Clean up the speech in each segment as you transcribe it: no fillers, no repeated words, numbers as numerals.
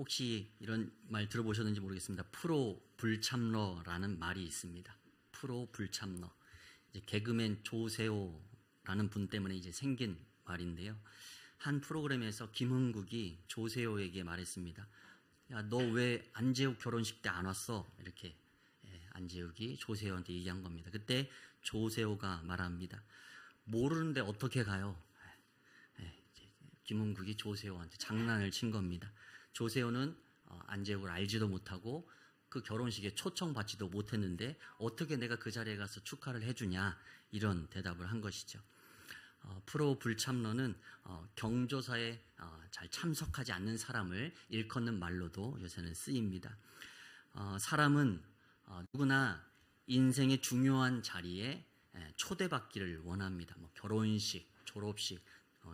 혹시 이런 말 들어보셨는지 모르겠습니다. 프로 불참러라는 말이 있습니다. 프로 불참러. 이제 개그맨 조세호라는 분 때문에 이제 생긴 말인데요. 한 프로그램에서 김흥국이 조세호에게 말했습니다. 야, 너 왜 안재욱 결혼식 때 안 왔어? 이렇게 안재욱이 조세호한테 얘기한 겁니다. 그때 조세호가 말합니다. 모르는데 어떻게 가요? 김흥국이 조세호한테 장난을 친 겁니다. 조세호는 안재욱을 알지도 못하고 그 결혼식에 초청받지도 못했는데 어떻게 내가 그 자리에 가서 축하를 해주냐, 이런 대답을 한 것이죠. 프로 불참러는 경조사에 잘 참석하지 않는 사람을 일컫는 말로도 요새는 쓰입니다. 사람은 누구나 인생의 중요한 자리에 초대받기를 원합니다. 뭐 결혼식, 졸업식,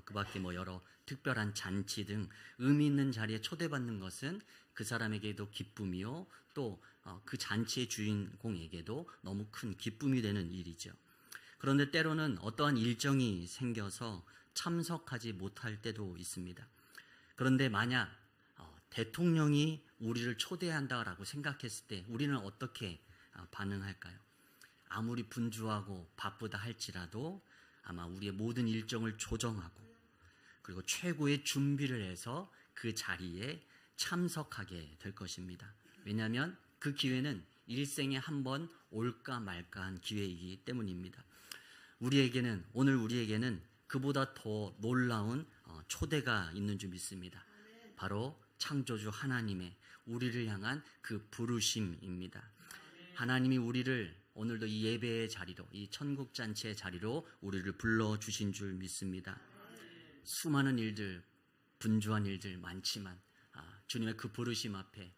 그 밖에 뭐 여러 특별한 잔치 등 의미 있는 자리에 초대받는 것은 그 사람에게도 기쁨이요, 또 그 잔치의 주인공에게도 너무 큰 기쁨이 되는 일이죠. 그런데 때로는 어떠한 일정이 생겨서 참석하지 못할 때도 있습니다. 그런데 만약 대통령이 우리를 초대한다라고 생각했을 때 우리는 어떻게 반응할까요? 아무리 분주하고 바쁘다 할지라도 아마 우리의 모든 일정을 조정하고 그리고 최고의 준비를 해서 그 자리에 참석하게 될 것입니다. 왜냐하면 그 기회는 일생에 한 번 올까 말까한 기회이기 때문입니다. 오늘 우리에게는 그보다 더 놀라운 초대가 있는 줄 믿습니다. 바로 창조주 하나님의 우리를 향한 그 부르심입니다. 하나님이 우리를 오늘도 이 예배의 자리로, 이 천국잔치의 자리로 우리를 불러주신 줄 믿습니다. 수많은 일들, 분주한 일들 많지만 주님의 그 부르심 앞에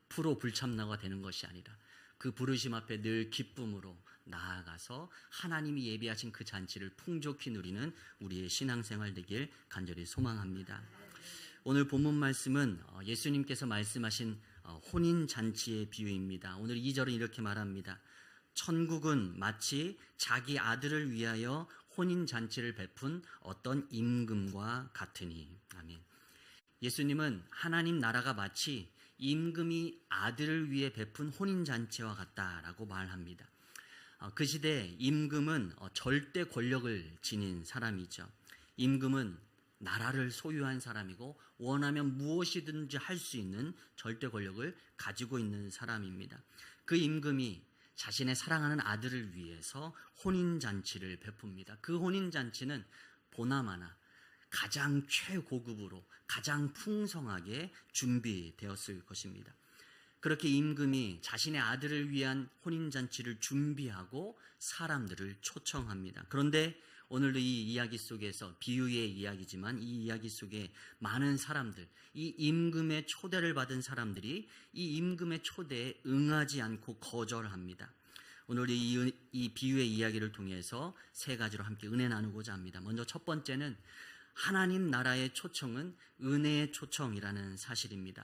프로 불참러가 되는 것이 아니라 그 부르심 앞에 늘 기쁨으로 나아가서 하나님이 예비하신 그 잔치를 풍족히 누리는 우리의 신앙생활 되길 간절히 소망합니다. 오늘 본문 말씀은 예수님께서 말씀하신 혼인잔치의 비유입니다. 오늘 2절은 이렇게 말합니다. 천국은 마치 자기 아들을 위하여 혼인잔치를 베푼 어떤 임금과 같으니. 아멘. 예수님은 하나님 나라가 마치 임금이 아들을 위해 베푼 혼인잔치와 같다라고 말합니다. 그 시대 임금은 절대 권력을 지닌 사람이죠. 임금은 나라를 소유한 사람이고 원하면 무엇이든지 할 수 있는 절대 권력을 가지고 있는 사람입니다. 그 임금이 자신의 사랑하는 아들을 위해서 혼인잔치를 베풉니다. 그 혼인잔치는 보나마나 가장 최고급으로 가장 풍성하게 준비되었을 것입니다. 그렇게 임금이 자신의 아들을 위한 혼인잔치를 준비하고 사람들을 초청합니다. 그런데 오늘도 이 이야기 속에서, 비유의 이야기지만 이 이야기 속에 많은 사람들, 이 임금의 초대를 받은 사람들이 이 임금의 초대에 응하지 않고 거절합니다. 오늘 이 비유의 이야기를 통해서 세 가지로 함께 은혜 나누고자 합니다. 먼저 첫 번째는 하나님 나라의 초청은 은혜의 초청이라는 사실입니다.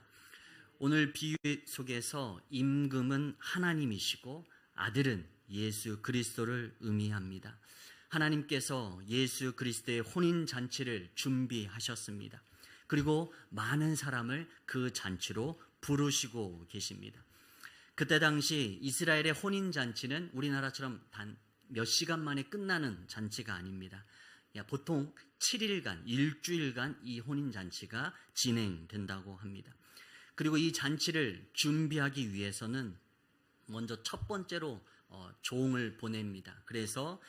오늘 비유 속에서 임금은 하나님이시고 아들은 예수 그리스도를 의미합니다. 하나님께서 예수 그리스도의 혼인잔치를 준비하셨습니다. 그리고 많은 사람을 그 잔치로 부르시고 계십니다. 그때 당시 이스라엘의 혼인잔치는 우리나라처럼 단 몇 시간 만에 끝나는 잔치가 아닙니다. 보통 7일간, 일주일간 이 혼인잔치가 진행된다고 합니다. 그리고 이 잔치를 준비하기 위해서는 먼저 첫 번째로 종을 보냅니다. 그래서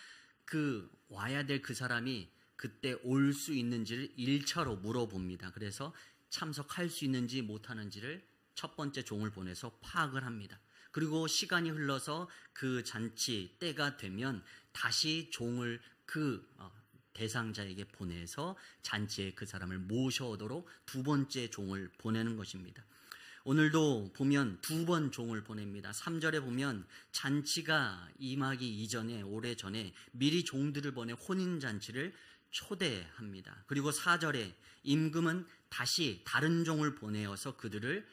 와야 될 그 사람이 그때 올 수 있는지를 1차로 물어봅니다. 그래서 참석할 수 있는지 못하는지를 첫 번째 종을 보내서 파악을 합니다. 그리고 시간이 흘러서 그 잔치 때가 되면 다시 종을 그 대상자에게 보내서 잔치에 그 사람을 모셔오도록 두 번째 종을 보내는 것입니다. 오늘도 보면 두 번 종을 보냅니다. 3절에 보면 잔치가 임하기 이전에, 오래전에 미리 종들을 보내 혼인잔치를 초대합니다. 그리고 4절에 임금은 다시 다른 종을 보내어서 그들을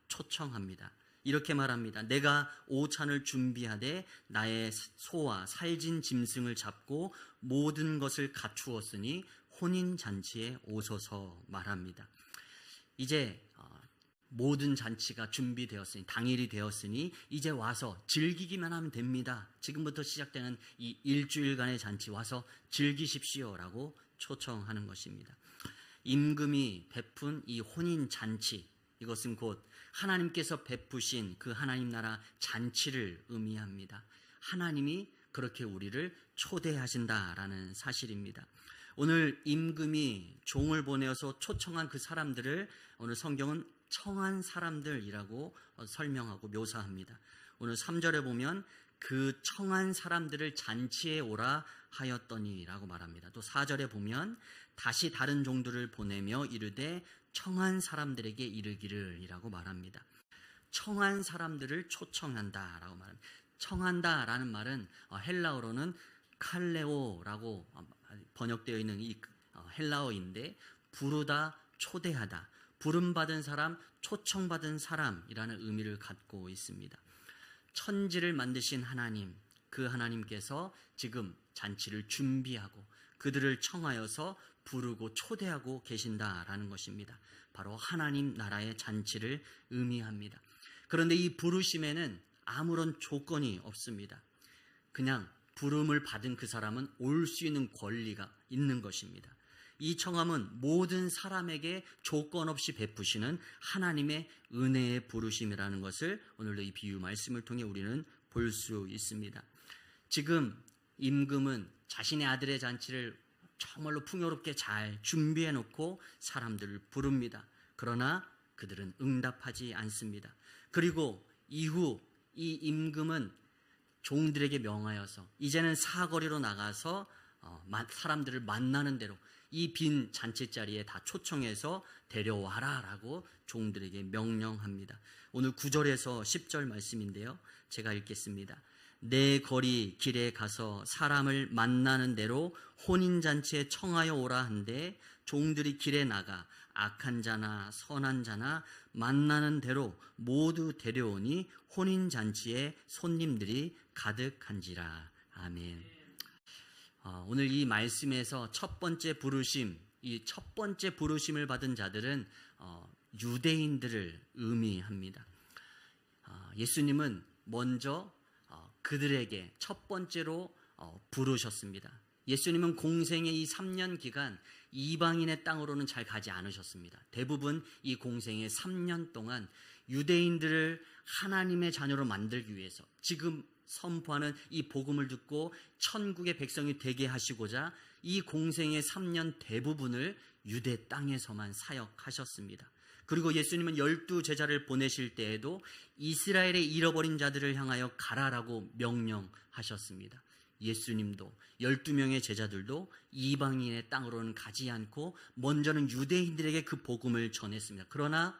초청합니다. 이렇게 말합니다. 내가 오찬을 준비하되 나의 소와 살진 짐승을 잡고 모든 것을 갖추었으니 혼인잔치에 오소서 말합니다. 이제 모든 잔치가 준비되었으니, 당일이 되었으니 이제 와서 즐기기만 하면 됩니다. 지금부터 시작되는 이 일주일간의 잔치 와서 즐기십시오라고 초청하는 것입니다. 임금이 베푼 이 혼인 잔치, 이것은 곧 하나님께서 베푸신 그 하나님 나라 잔치를 의미합니다. 하나님이 그렇게 우리를 초대하신다라는 사실입니다. 오늘 임금이 종을 보내어서 초청한 그 사람들을 오늘 성경은 청한 사람들이라고 설명하고 묘사합니다. 오늘 3절에 보면 그 청한 사람들을 잔치에 오라 하였더니라고 말합니다. 또 4절에 보면 다시 다른 종들을 보내며 이르되 청한 사람들에게 이르기를이라고 말합니다. 청한 사람들을 초청한다라고 말합니다. 청한다라는 말은 헬라어로는 칼레오라고 번역되어 있는 이 헬라어인데, 부르다, 초대하다, 부름받은 사람, 초청받은 사람이라는 의미를 갖고 있습니다. 천지를 만드신 하나님, 그 하나님께서 지금 잔치를 준비하고 그들을 청하여서 부르고 초대하고 계신다라는 것입니다. 바로 하나님 나라의 잔치를 의미합니다. 그런데 이 부르심에는 아무런 조건이 없습니다. 그냥 부름을 받은 그 사람은 올 수 있는 권리가 있는 것입니다. 이 청함은 모든 사람에게 조건 없이 베푸시는 하나님의 은혜의 부르심이라는 것을 오늘도 이 비유 말씀을 통해 우리는 볼 수 있습니다. 지금 임금은 자신의 아들의 잔치를 정말로 풍요롭게 잘 준비해 놓고 사람들을 부릅니다. 그러나 그들은 응답하지 않습니다. 그리고 이후 이 임금은 종들에게 명하여서 이제는 사거리로 나가서 사람들을 만나는 대로 이 빈 잔치자리에 다 초청해서 데려와라 라고 종들에게 명령합니다. 오늘 9절에서 10절 말씀인데요, 제가 읽겠습니다. 내 거리 길에 가서 사람을 만나는 대로 혼인잔치에 청하여 오라 한데 종들이 길에 나가 악한 자나 선한 자나 만나는 대로 모두 데려오니 혼인잔치에 손님들이 가득한지라. 아멘. 오늘 이 말씀에서 첫 번째 부르심, 이 첫 번째 부르심을 받은 자들은 유대인들을 의미합니다. 예수님은 먼저 그들에게 첫 번째로 부르셨습니다. 예수님은 공생의 이 3년 기간 이방인의 땅으로는 잘 가지 않으셨습니다. 대부분 이 공생의 3년 동안 유대인들을 하나님의 자녀로 만들기 위해서 지금 선포하는 이 복음을 듣고 천국의 백성이 되게 하시고자 이 공생의 3년 대부분을 유대 땅에서만 사역하셨습니다. 그리고 예수님은 12제자를 보내실 때에도 이스라엘의 잃어버린 자들을 향하여 가라라고 명령하셨습니다. 예수님도 12명의 제자들도 이방인의 땅으로는 가지 않고 먼저는 유대인들에게 그 복음을 전했습니다. 그러나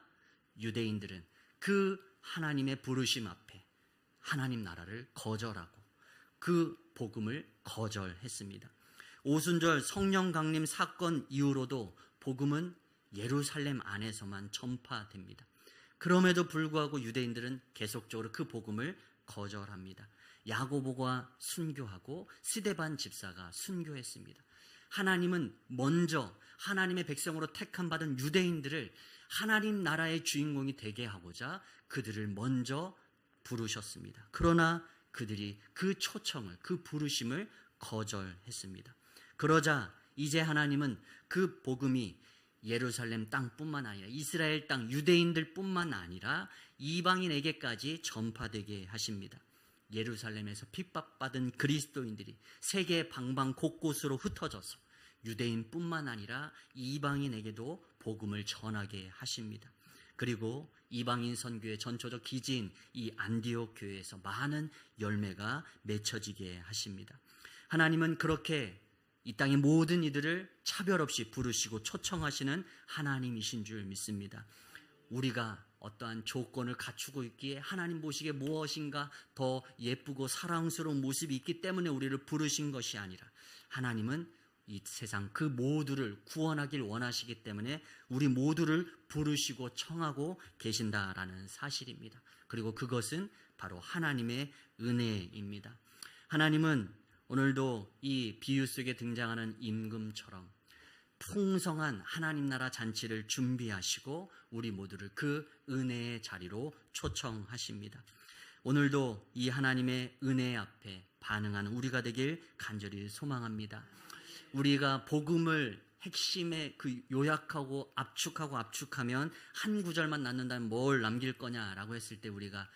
유대인들은 그 하나님의 부르심 앞에 하나님 나라를 거절하고 그 복음을 거절했습니다. 오순절 성령 강림 사건 이후로도 복음은 예루살렘 안에서만 전파됩니다. 그럼에도 불구하고 유대인들은 계속적으로 그 복음을 거절합니다. 야고보가 순교하고 스데반 집사가 순교했습니다. 하나님은 먼저 하나님의 백성으로 택함받은 유대인들을 하나님 나라의 주인공이 되게 하고자 그들을 먼저 부르셨습니다. 그러나 그들이 그 초청을, 그 부르심을 거절했습니다. 그러자 이제 하나님은 그 복음이 예루살렘 땅뿐만 아니라 이스라엘 땅 유대인들뿐만 아니라 이방인에게까지 전파되게 하십니다. 예루살렘에서 핍박받은 그리스도인들이 세계 방방 곳곳으로 흩어져서 유대인뿐만 아니라 이방인에게도 복음을 전하게 하십니다. 그리고 이방인 선교의 전초적 기지인 이 안디옥 교회에서 많은 열매가 맺혀지게 하십니다. 하나님은 그렇게 이 땅의 모든 이들을 차별 없이 부르시고 초청하시는 하나님이신 줄 믿습니다. 우리가 어떠한 조건을 갖추고 있기에 하나님 보시기에 무엇인가 더 예쁘고 사랑스러운 모습이 있기 때문에 우리를 부르신 것이 아니라 하나님은 이 세상 그 모두를 구원하길 원하시기 때문에 우리 모두를 부르시고 청하고 계신다라는 사실입니다. 그리고 그것은 바로 하나님의 은혜입니다. 하나님은 오늘도 이 비유 속에 등장하는 임금처럼 풍성한 하나님 나라 잔치를 준비하시고 우리 모두를 그 은혜의 자리로 초청하십니다. 오늘도 이 하나님의 은혜 앞에 반응하는 우리가 되길 간절히 소망합니다. 우리가 복음을 핵심에 그 요약하고 압축하면 한 구절만 남는다면 뭘 남길 거냐라고 했을 때 우리가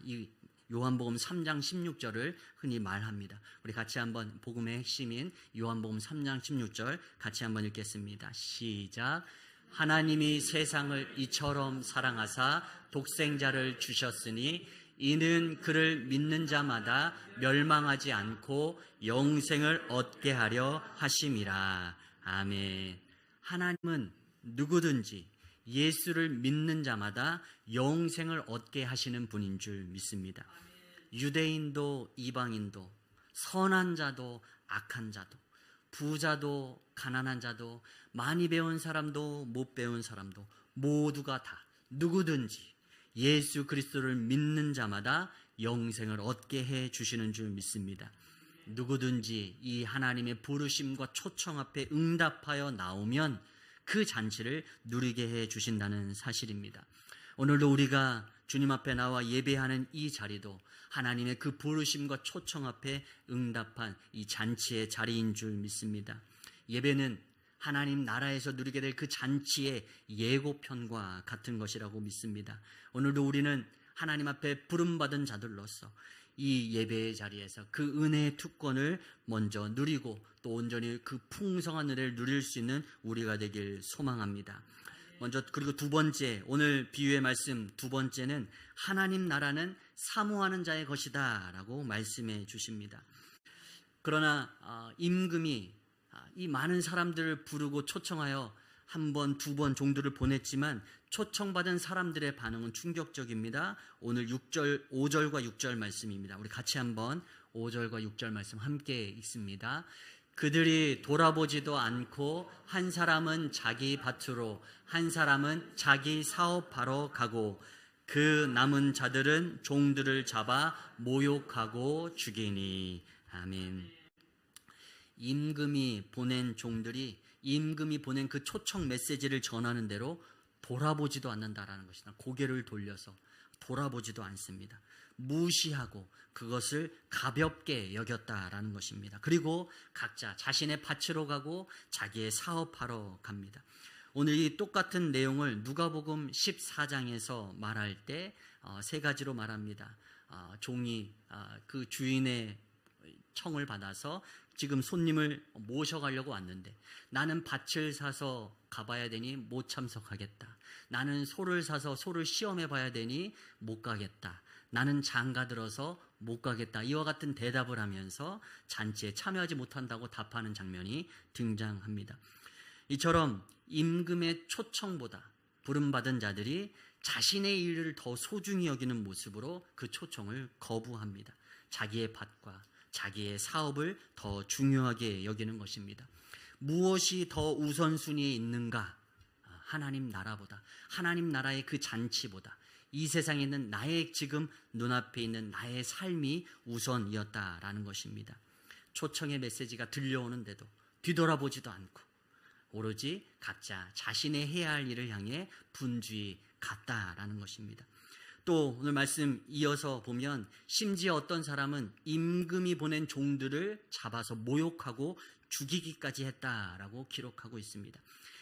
이 요한복음 3장 16절을 흔히 말합니다. 우리 같이 한번 복음의 핵심인 요한복음 3장 16절 같이 한번 읽겠습니다. 시작. 하나님이 세상을 이처럼 사랑하사 독생자를 주셨으니 이는 그를 믿는 자마다 멸망하지 않고 영생을 얻게 하려 하심이라. 아멘. 하나님은 누구든지 예수를 믿는 자마다 영생을 얻게 하시는 분인 줄 믿습니다. 유대인도 이방인도 선한 자도 악한 자도 부자도 가난한 자도 많이 배운 사람도 못 배운 사람도 모두가 다 누구든지 예수 그리스도를 믿는 자마다 영생을 얻게 해 주시는 줄 믿습니다. 누구든지 이 하나님의 부르심과 초청 앞에 응답하여 나오면 그 잔치를 누리게 해 주신다는 사실입니다. 오늘도 우리가 주님 앞에 나와 예배하는 이 자리도 하나님의 그 부르심과 초청 앞에 응답한 이 잔치의 자리인 줄 믿습니다. 예배는 하나님 나라에서 누리게 될 그 잔치의 예고편과 같은 것이라고 믿습니다. 오늘도 우리는 하나님 앞에 부름받은 자들로서 이 예배의 자리에서 그 은혜의 특권을 먼저 누리고 또 온전히 그 풍성한 은혜를 누릴 수 있는 우리가 되길 소망합니다. 먼저 그리고 두 번째, 오늘 비유의 말씀 두 번째는 하나님 나라는 사모하는 자의 것이다 라고 말씀해 주십니다. 그러나 임금이 이 많은 사람들을 부르고 초청하여 한 번, 두 번 정도를 보냈지만 초청받은 사람들의 반응은 충격적입니다. 오늘 5절과 6절 말씀입니다. 우리 같이 한번 5절과 6절 말씀 함께 읽습니다. 그들이 돌아보지도 않고 한 사람은 자기 밭으로 한 사람은 자기 사업하러 가고 그 남은 자들은 종들을 잡아 모욕하고 죽이니. 아멘. 임금이 보낸 종들이 임금이 보낸 그 초청 메시지를 전하는 대로 돌아보지도 않는다라는 것이다. 고개를 돌려서 돌아보지도 않습니다. 무시하고 그것을 가볍게 여겼다라는 것입니다. 그리고 각자 자신의 밭으로 가고 자기의 사업하러 갑니다. 오늘 이 똑같은 내용을 누가복음 14장에서 말할 때 세 가지로 말합니다. 종이 그 주인의 청을 받아서 지금 손님을 모셔가려고 왔는데 나는 밭을 사서 가봐야 되니 못 참석하겠다. 나는 소를 사서 소를 시험해 봐야 되니 못 가겠다. 나는 장가 들어서 못 가겠다. 이와 같은 대답을 하면서 잔치에 참여하지 못한다고 답하는 장면이 등장합니다. 이처럼 임금의 초청보다 부름받은 자들이 자신의 일을 더 소중히 여기는 모습으로 그 초청을 거부합니다. 자기의 밭과 자기의 사업을 더 중요하게 여기는 것입니다. 무엇이 더 우선순위에 있는가? 하나님 나라보다, 하나님 나라의 그 잔치보다 이 세상에 있는 나의 지금 눈앞에 있는 나의 삶이 우선이었다라는 것입니다. 초청의 메시지가 들려오는데도 뒤돌아보지도 않고 오로지 각자 자신의 해야 할 일을 향해 분주히 갔다라는 것입니다. 또 오늘 말씀 이어서 보면 심지어 어떤 사람은 임금이 보낸 종들을 잡아서 모욕하고 죽이기까지 했다라고 기록하고 있습니다.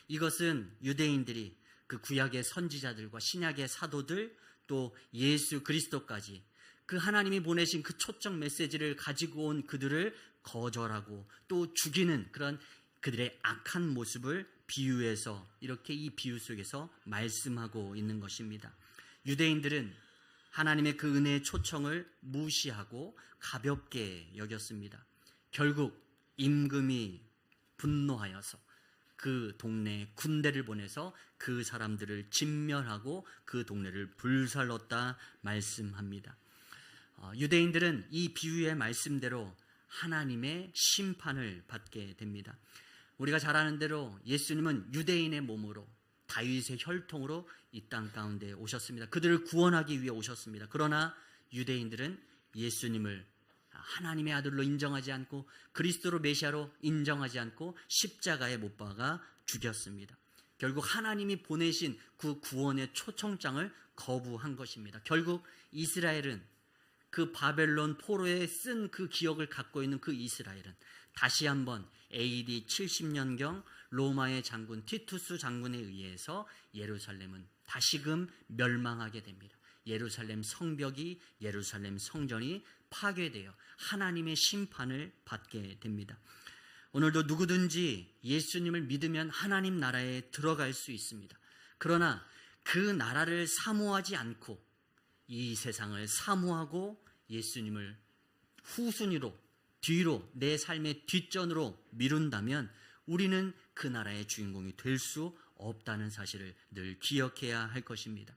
이것은 유대인들이 그 구약의 선지자들과 신약의 사도들 또 예수 그리스도까지 그 하나님이 보내신 그 초청 메시지를 가지고 온 그들을 거절하고 또 죽이는 그런 그들의 악한 모습을 비유해서 이렇게 이 비유 속에서 말씀하고 있는 것입니다. 유대인들은 하나님의 그 은혜의 초청을 무시하고 가볍게 여겼습니다. 결국 임금이 분노하여서 그 동네에 군대를 보내서 그 사람들을 진멸하고 그 동네를 불살렀다 말씀합니다. 유대인들은 이 비유의 말씀대로 하나님의 심판을 받게 됩니다. 우리가 잘 아는 대로 예수님은 유대인의 몸으로 다윗의 혈통으로 이 땅 가운데 오셨습니다. 그들을 구원하기 위해 오셨습니다. 그러나 유대인들은 예수님을 하나님의 아들로 인정하지 않고 그리스도로 메시아로 인정하지 않고 십자가에 못 박아 죽였습니다. 결국 하나님이 보내신 그 구원의 초청장을 거부한 것입니다. 결국 이스라엘은 그 바벨론 포로에 쓴 그 기억을 갖고 있는 그 이스라엘은 다시 한번 AD 70년경 로마의 장군 티투스 장군에 의해서 예루살렘은 다시금 멸망하게 됩니다. 예루살렘 성벽이, 예루살렘 성전이 파괴되어 하나님의 심판을 받게 됩니다. 오늘도 누구든지 예수님을 믿으면 하나님 나라에 들어갈 수 있습니다. 그러나 그 나라를 사모하지 않고 이 세상을 사모하고 예수님을 후순위로, 뒤로, 내 삶의 뒷전으로 미룬다면 우리는 그 나라의 주인공이 될 수 없다는 사실을 늘 기억해야 할 것입니다.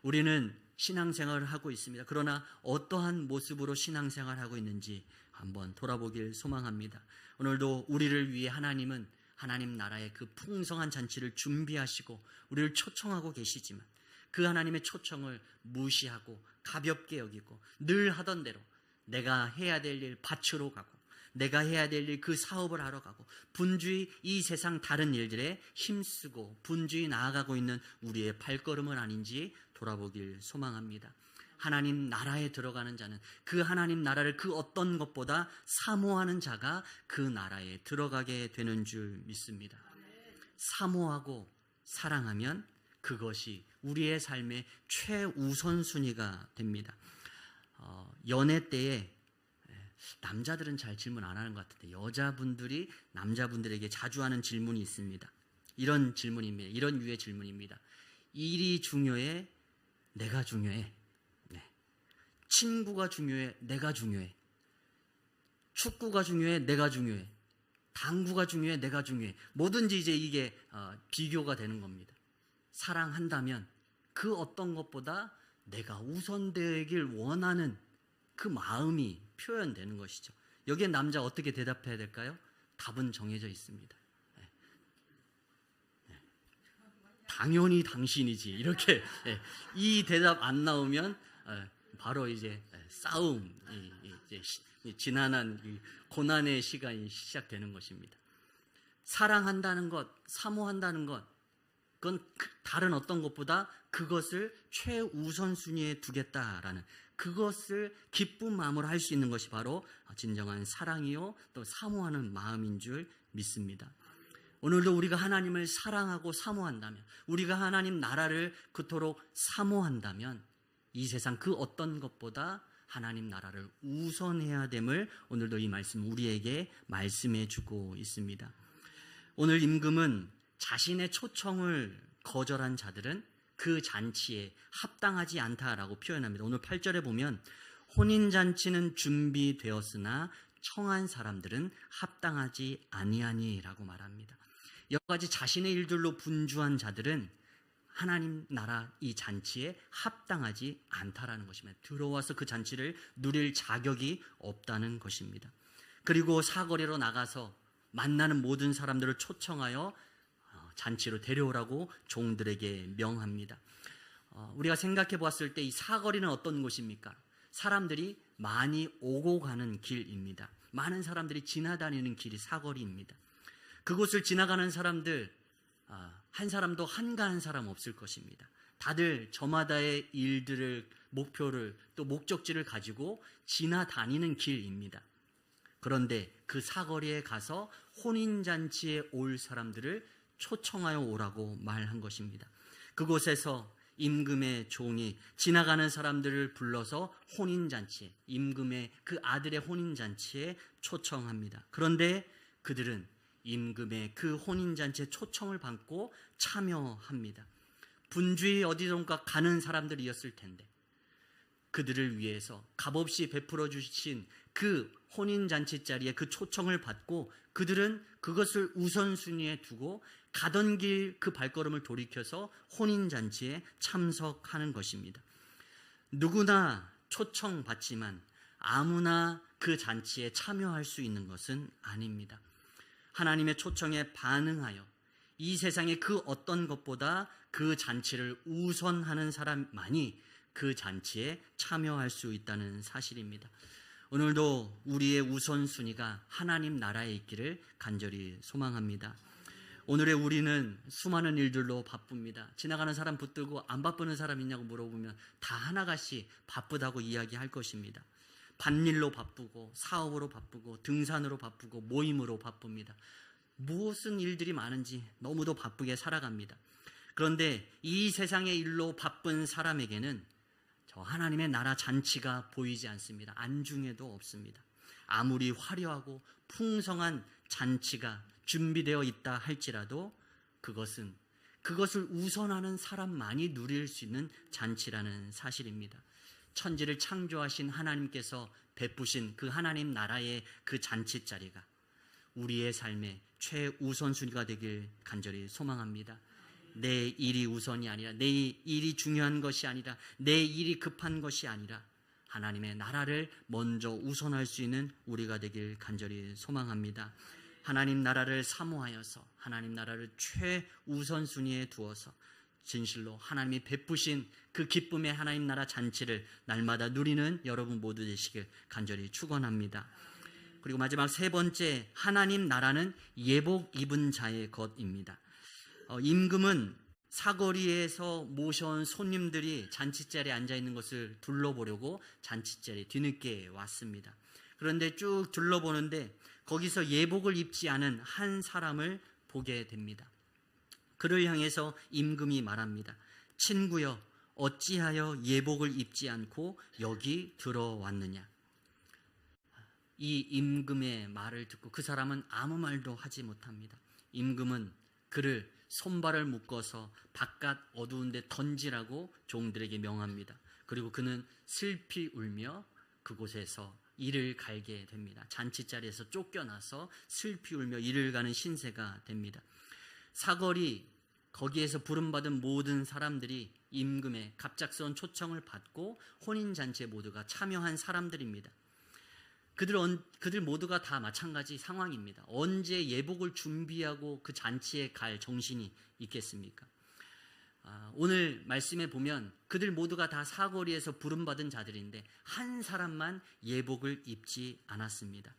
우리는 신앙생활을 하고 있습니다. 그러나 어떠한 모습으로 신앙생활을 하고 있는지 한번 돌아보길 소망합니다. 오늘도 우리를 위해 하나님은 하나님 나라의 그 풍성한 잔치를 준비하시고 우리를 초청하고 계시지만 그 하나님의 초청을 무시하고 가볍게 여기고 늘 하던 대로 내가 해야 될 일 밭으로 가고 내가 해야 될 일 그 사업을 하러 가고 분주히 이 세상 다른 일들에 힘쓰고 분주히 나아가고 있는 우리의 발걸음은 아닌지 돌아보길 소망합니다. 하나님 나라에 들어가는 자는 그 하나님 나라를 그 어떤 것보다 사모하는 자가 그 나라에 들어가게 되는 줄 믿습니다. 사모하고 사랑하면 그것이 우리의 삶의 최우선순위가 됩니다. 연애 때에 남자들은 잘 질문 안 하는 것 같은데 여자분들이 남자분들에게 자주 하는 질문이 있습니다. 이런 질문입니다. 이런 유의 질문입니다. 일이 중요해? 내가 중요해? 네. 친구가 중요해? 내가 중요해? 축구가 중요해? 내가 중요해? 당구가 중요해? 내가 중요해? 뭐든지 이제 이게 비교가 되는 겁니다. 사랑한다면 그 어떤 것보다 내가 우선되길 원하는 그 마음이 표현되는 것이죠. 여기에 남자 어떻게 대답해야 될까요? 답은 정해져 있습니다. 네. 네. 당연히 당신이지. 이렇게 이 대답 안 나오면 바로 이제 싸움, 이제 지난한 고난의 시간이 시작되는 것입니다. 사랑한다는 것, 사모한다는 것, 그건 다른 어떤 것보다 그것을 최우선순위에 두겠다라는 그것을 기쁜 마음으로 할 수 있는 것이 바로 진정한 사랑이요 또 사모하는 마음인 줄 믿습니다. 오늘도 우리가 하나님을 사랑하고 사모한다면 우리가 하나님 나라를 그토록 사모한다면 이 세상 그 어떤 것보다 하나님 나라를 우선해야 됨을 오늘도 이 말씀 우리에게 말씀해 주고 있습니다. 오늘 임금은 자신의 초청을 거절한 자들은 그 잔치에 합당하지 않다라고 표현합니다. 오늘 8절에 보면 혼인잔치는 준비되었으나 청한 사람들은 합당하지 아니하니라고 말합니다. 여러 가지 자신의 일들로 분주한 자들은 하나님 나라 이 잔치에 합당하지 않다라는 것입니다. 들어와서 그 잔치를 누릴 자격이 없다는 것입니다. 그리고 사거리로 나가서 만나는 모든 사람들을 초청하여 잔치로 데려오라고 종들에게 명합니다. 우리가 생각해 보았을 때 이 사거리는 어떤 곳입니까? 사람들이 많이 오고 가는 길입니다. 많은 사람들이 지나다니는 길이 사거리입니다. 그곳을 지나가는 사람들 한 사람도 한가한 사람 없을 것입니다. 다들 저마다의 일들을 목표를 또 목적지를 가지고 지나다니는 길입니다. 그런데 그 사거리에 가서 혼인잔치에 올 사람들을 초청하여 오라고 말한 것입니다. 그곳에서 임금의 종이 지나가는 사람들을 불러서 혼인잔치에, 임금의 그 아들의 혼인잔치에 초청합니다. 그런데 그들은 임금의 그 혼인잔치에 초청을 받고 참여합니다. 분주히 어디론가 가는 사람들이었을 텐데 그들을 위해서 값없이 베풀어 주신 그 혼인잔치 자리에 그 초청을 받고 그들은 그것을 우선순위에 두고 가던 길 그 발걸음을 돌이켜서 혼인잔치에 참석하는 것입니다. 누구나 초청받지만 아무나 그 잔치에 참여할 수 있는 것은 아닙니다. 하나님의 초청에 반응하여 이 세상의 그 어떤 것보다 그 잔치를 우선하는 사람만이 그 잔치에 참여할 수 있다는 사실입니다. 오늘도 우리의 우선순위가 하나님 나라에 있기를 간절히 소망합니다. 오늘의 우리는 수많은 일들로 바쁩니다. 지나가는 사람 붙들고 안 바쁘는 사람 있냐고 물어보면 다 하나같이 바쁘다고 이야기할 것입니다. 밭일로 바쁘고 사업으로 바쁘고 등산으로 바쁘고 모임으로 바쁩니다. 무슨 일들이 많은지 너무도 바쁘게 살아갑니다. 그런데 이 세상의 일로 바쁜 사람에게는 저 하나님의 나라 잔치가 보이지 않습니다. 안중에도 없습니다. 아무리 화려하고 풍성한 잔치가 준비되어 있다 할지라도 그것을 우선하는 사람만이 누릴 수 있는 잔치라는 사실입니다. 천지를 창조하신 하나님께서 베푸신 그 하나님 나라의 그 잔치 자리가 우리의 삶의 최우선순위가 되길 간절히 소망합니다. 내 일이 우선이 아니라, 내 일이 중요한 것이 아니라, 내 일이 급한 것이 아니라 하나님의 나라를 먼저 우선할 수 있는 우리가 되길 간절히 소망합니다. 하나님 나라를 사모하여서 하나님 나라를 최우선순위에 두어서 진실로 하나님이 베푸신 그 기쁨의 하나님 나라 잔치를 날마다 누리는 여러분 모두 되시길 간절히 축원합니다. 그리고 마지막 세 번째, 하나님 나라는 예복 입은 자의 것입니다. 임금은 사거리에서 모셔온 손님들이 잔치자리에 앉아있는 것을 둘러보려고 잔치자리에 뒤늦게 왔습니다. 그런데 쭉 둘러보는데 거기서 예복을 입지 않은 한 사람을 보게 됩니다. 그를 향해서 임금이 말합니다. 친구여, 어찌하여 예복을 입지 않고 여기 들어왔느냐? 이 임금의 말을 듣고 그 사람은 아무 말도 하지 못합니다. 임금은 그를 손발을 묶어서 바깥 어두운 데 던지라고 종들에게 명합니다. 그리고 그는 슬피 울며 그곳에서 이를 갈게 됩니다. 잔치자리에서 쫓겨나서 슬피 울며 이를 가는 신세가 됩니다. 사거리 거기에서 부름받은 모든 사람들이 임금의 갑작스러운 초청을 받고 혼인잔치에 모두가 참여한 사람들입니다. 그들 모두가 다 마찬가지 상황입니다. 언제 예복을 준비하고 그 잔치에 갈 정신이 있겠습니까? 오늘 말씀에 보면 그들 모두가 다 사거리에서 부름받은 자들인데 한 사람만 예복을 입지 않았습니다.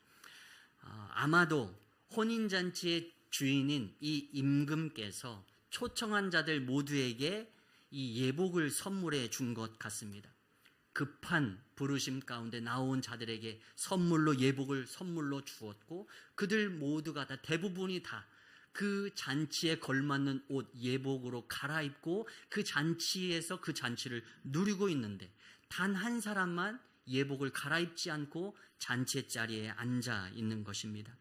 아마도 혼인잔치의 주인인 이 임금께서 초청한 자들 모두에게 이 예복을 선물해 준 것 같습니다. 급한 부르심 가운데 나온 자들에게 선물로 예복을 선물로 주었고 그들 모두가 다 대부분이 다 그 잔치에 걸맞는 옷 예복으로 갈아입고 그 잔치에서 그 잔치를 누리고 있는데 단 한 사람만 예복을 갈아입지 않고 잔치 자리에 앉아 있는 것입니다.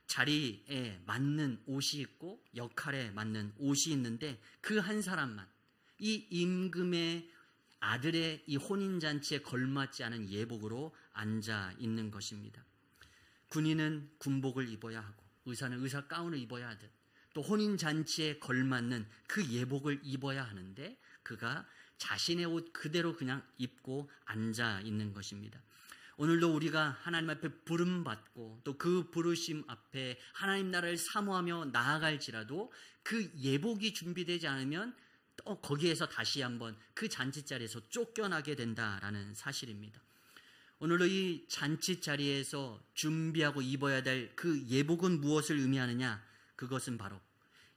자리에 맞는 옷이 있고 역할에 맞는 옷이 있는데 그 한 사람만 이 임금의 아들의 이 혼인잔치에 걸맞지 않은 예복으로 앉아 있는 것입니다. 군인은 군복을 입어야 하고 의사는 의사 가운을 입어야 하듯 또 혼인잔치에 걸맞는 그 예복을 입어야 하는데 그가 자신의 옷 그대로 그냥 입고 앉아 있는 것입니다. 오늘도 우리가 하나님 앞에 부름받고 또 그 부르심 앞에 하나님 나라를 사모하며 나아갈지라도 그 예복이 준비되지 않으면 또 거기에서 다시 한번 그 잔치자리에서 쫓겨나게 된다라는 사실입니다. 오늘도 이 잔치자리에서 준비하고 입어야 될 그 예복은 무엇을 의미하느냐? 그것은 바로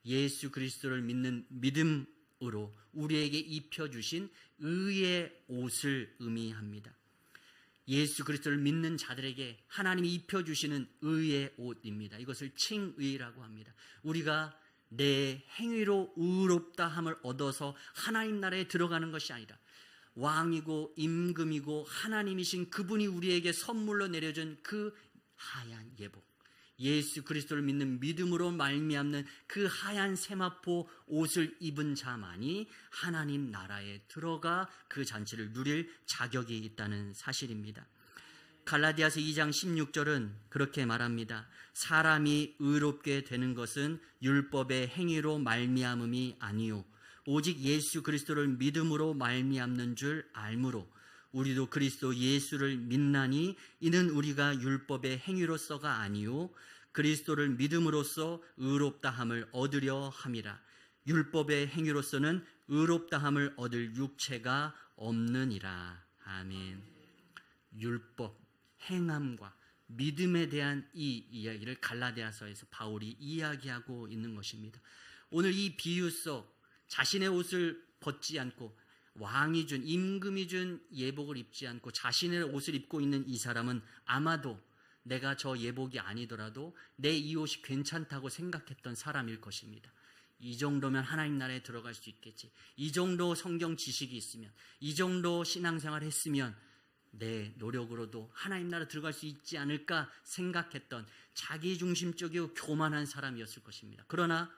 예수 그리스도를 믿는 믿음으로 우리에게 입혀주신 의의 옷을 의미합니다. 예수 그리스도를 믿는 자들에게 하나님이 입혀주시는 의의 옷입니다. 이것을 칭의라고 합니다. 우리가 내 행위로 의롭다 함을 얻어서 하나님 나라에 들어가는 것이 아니라 왕이고 임금이고 하나님이신 그분이 우리에게 선물로 내려준 그 하얀 예복, 예수 그리스도를 믿는 믿음으로 말미암는 그 하얀 세마포 옷을 입은 자만이 하나님 나라에 들어가 그 잔치를 누릴 자격이 있다는 사실입니다. 갈라디아서 2장 16절은 그렇게 말합니다. 사람이 의롭게 되는 것은 율법의 행위로 말미암음이 아니요 오직 예수 그리스도를 믿음으로 말미암는 줄 알므로 우리도 그리스도 예수를 믿나니 이는 우리가 율법의 행위로서가 아니요 그리스도를 믿음으로써 의롭다함을 얻으려 함이라. 율법의 행위로서는 의롭다함을 얻을 육체가 없느니라. 아멘. 율법, 행함과 믿음에 대한 이 이야기를 갈라디아서에서 바울이 이야기하고 있는 것입니다. 오늘 이 비유 속 자신의 옷을 벗지 않고 왕이 준, 임금이 준 예복을 입지 않고 자신의 옷을 입고 있는 이 사람은 아마도 내가 저 예복이 아니더라도 내 이 옷이 괜찮다고 생각했던 사람일 것입니다. 이 정도면 하나님 나라에 들어갈 수 있겠지. 이 정도 성경 지식이 있으면, 이 정도 신앙생활 했으면 내 노력으로도 하나님 나라 들어갈 수 있지 않을까 생각했던 자기중심적이고 교만한 사람이었을 것입니다. 그러나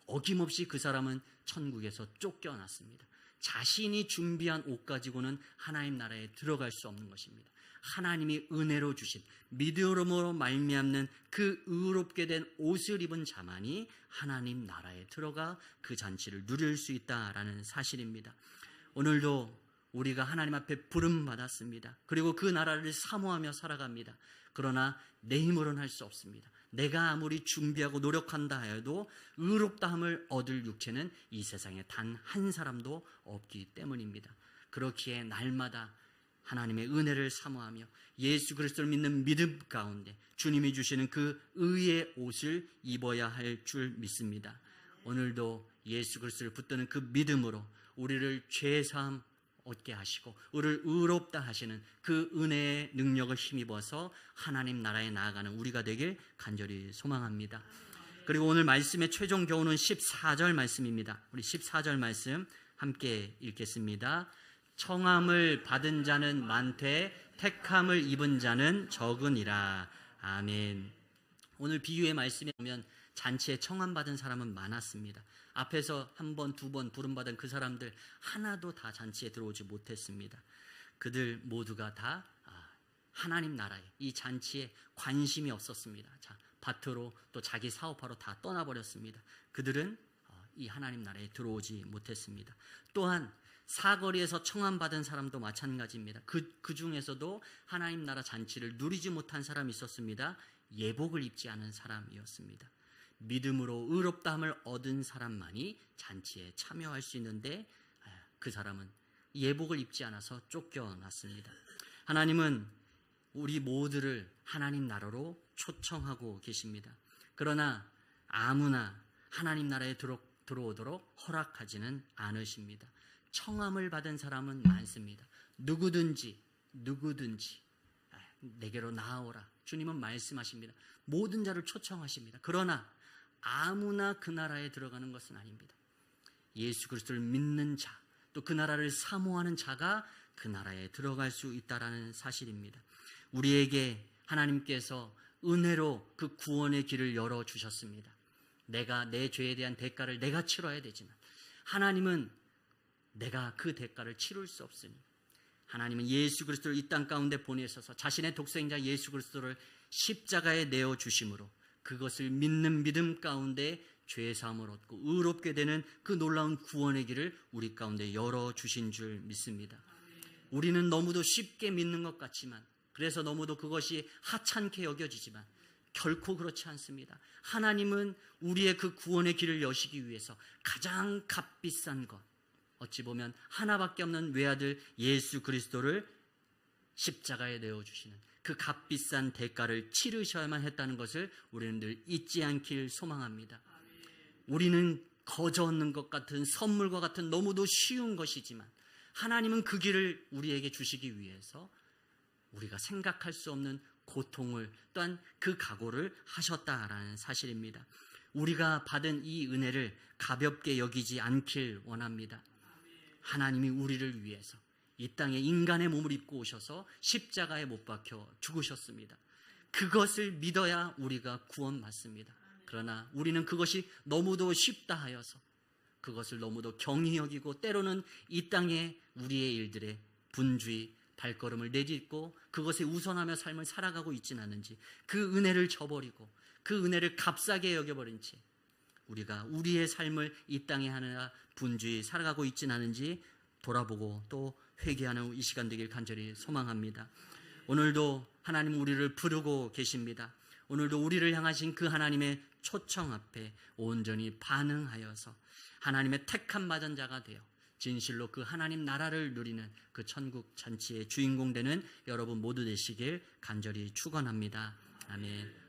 어김없이 그 사람은 천국에서 쫓겨났습니다. 자신이 준비한 옷 가지고는 하나님 나라에 들어갈 수 없는 것입니다. 하나님이 은혜로 주신 믿음으로 말미암는 그 의롭게 된 옷을 입은 자만이 하나님 나라에 들어가 그 잔치를 누릴 수 있다라는 사실입니다. 오늘도 우리가 하나님 앞에 부름 받았습니다. 그리고 그 나라를 사모하며 살아갑니다. 그러나 내 힘으로는 할 수 없습니다. 내가 아무리 준비하고 노력한다 하여도 의롭다함을 얻을 육체는 이 세상에 단 한 사람도 없기 때문입니다. 그렇기에 날마다 하나님의 은혜를 사모하며 예수 그리스도를 믿는 믿음 가운데 주님이 주시는 그 의의 옷을 입어야 할 줄 믿습니다. 오늘도 예수 그리스도를 붙드는 그 믿음으로 우리를 죄사함 얻게 하시고 우리를 의롭다 하시는 그 은혜의 능력을 힘입어서 하나님 나라에 나아가는 우리가 되길 간절히 소망합니다. 그리고 오늘 말씀의 최종 교훈은 14절 말씀입니다. 우리 14절 말씀 함께 읽겠습니다. 청함을 받은 자는 많되 택함을 입은 자는 적으니라. 아멘. 오늘 비유의 말씀에 보면 잔치에 청함받은 사람은 많았습니다. 앞에서 한 번, 두 번 부름받은 그 사람들 하나도 다 잔치에 들어오지 못했습니다. 그들 모두가 다 하나님 나라에 이 잔치에 관심이 없었습니다. 자, 밭으로 또 자기 사업하러 다 떠나버렸습니다. 그들은 이 하나님 나라에 들어오지 못했습니다. 또한 사거리에서 청함받은 사람도 마찬가지입니다. 그 중에서도 하나님 나라 잔치를 누리지 못한 사람이 있었습니다. 예복을 입지 않은 사람이었습니다. 믿음으로 의롭다함을 얻은 사람만이 잔치에 참여할 수 있는데 그 사람은 예복을 입지 않아서 쫓겨났습니다. 하나님은 우리 모두를 하나님 나라로 초청하고 계십니다. 그러나 아무나 하나님 나라에 들어오도록 허락하지는 않으십니다. 청함을 받은 사람은 많습니다. 누구든지 내게로 나아오라. 주님은 말씀하십니다. 모든 자를 초청하십니다. 그러나 아무나 그 나라에 들어가는 것은 아닙니다. 예수 그리스도를 믿는 자, 또 그 나라를 사모하는 자가 그 나라에 들어갈 수 있다는 사실입니다. 우리에게 하나님께서 은혜로 그 구원의 길을 열어주셨습니다. 내가 내 죄에 대한 대가를 내가 치러야 되지만 하나님은 내가 그 대가를 치룰 수 없으니 하나님은 예수 그리스도를 이 땅 가운데 보내셔서 자신의 독생자 예수 그리스도를 십자가에 내어주심으로 그것을 믿는 믿음 가운데 죄사함을 얻고 의롭게 되는 그 놀라운 구원의 길을 우리 가운데 열어주신 줄 믿습니다. 우리는 너무도 쉽게 믿는 것 같지만, 그래서 너무도 그것이 하찮게 여겨지지만 결코 그렇지 않습니다. 하나님은 우리의 그 구원의 길을 여시기 위해서 가장 값비싼 것, 어찌 보면 하나밖에 없는 외아들 예수 그리스도를 십자가에 내어주시는 그 값비싼 대가를 치르셔야만 했다는 것을 우리는 늘 잊지 않길 소망합니다. 우리는 거저 얻는 것 같은 선물과 같은 너무도 쉬운 것이지만 하나님은 그 길을 우리에게 주시기 위해서 우리가 생각할 수 없는 고통을 또한 그 각오를 하셨다라는 사실입니다. 우리가 받은 이 은혜를 가볍게 여기지 않길 원합니다. 하나님이 우리를 위해서 이 땅에 인간의 몸을 입고 오셔서 십자가에 못 박혀 죽으셨습니다. 그것을 믿어야 우리가 구원받습니다. 그러나 우리는 그것이 너무도 쉽다 하여서 그것을 너무도 경히 여기고 때로는 이 땅에 우리의 일들에 분주히 발걸음을 내딛고 그것에 우선하며 삶을 살아가고 있지는 않은지, 그 은혜를 저버리고 그 은혜를 값싸게 여겨버린 채 우리가 우리의 삶을 이 땅에 하느라 분주히 살아가고 있지는 않은지 돌아보고 또 회개하는 이 시간 되길 간절히 소망합니다. 오늘도 하나님 우리를 부르고 계십니다. 오늘도 우리를 향하신 그 하나님의 초청 앞에 온전히 반응하여서 하나님의 택함 받은 자가 되어 진실로 그 하나님 나라를 누리는 그 천국 잔치의 주인공 되는 여러분 모두 되시길 간절히 축원합니다. 아멘.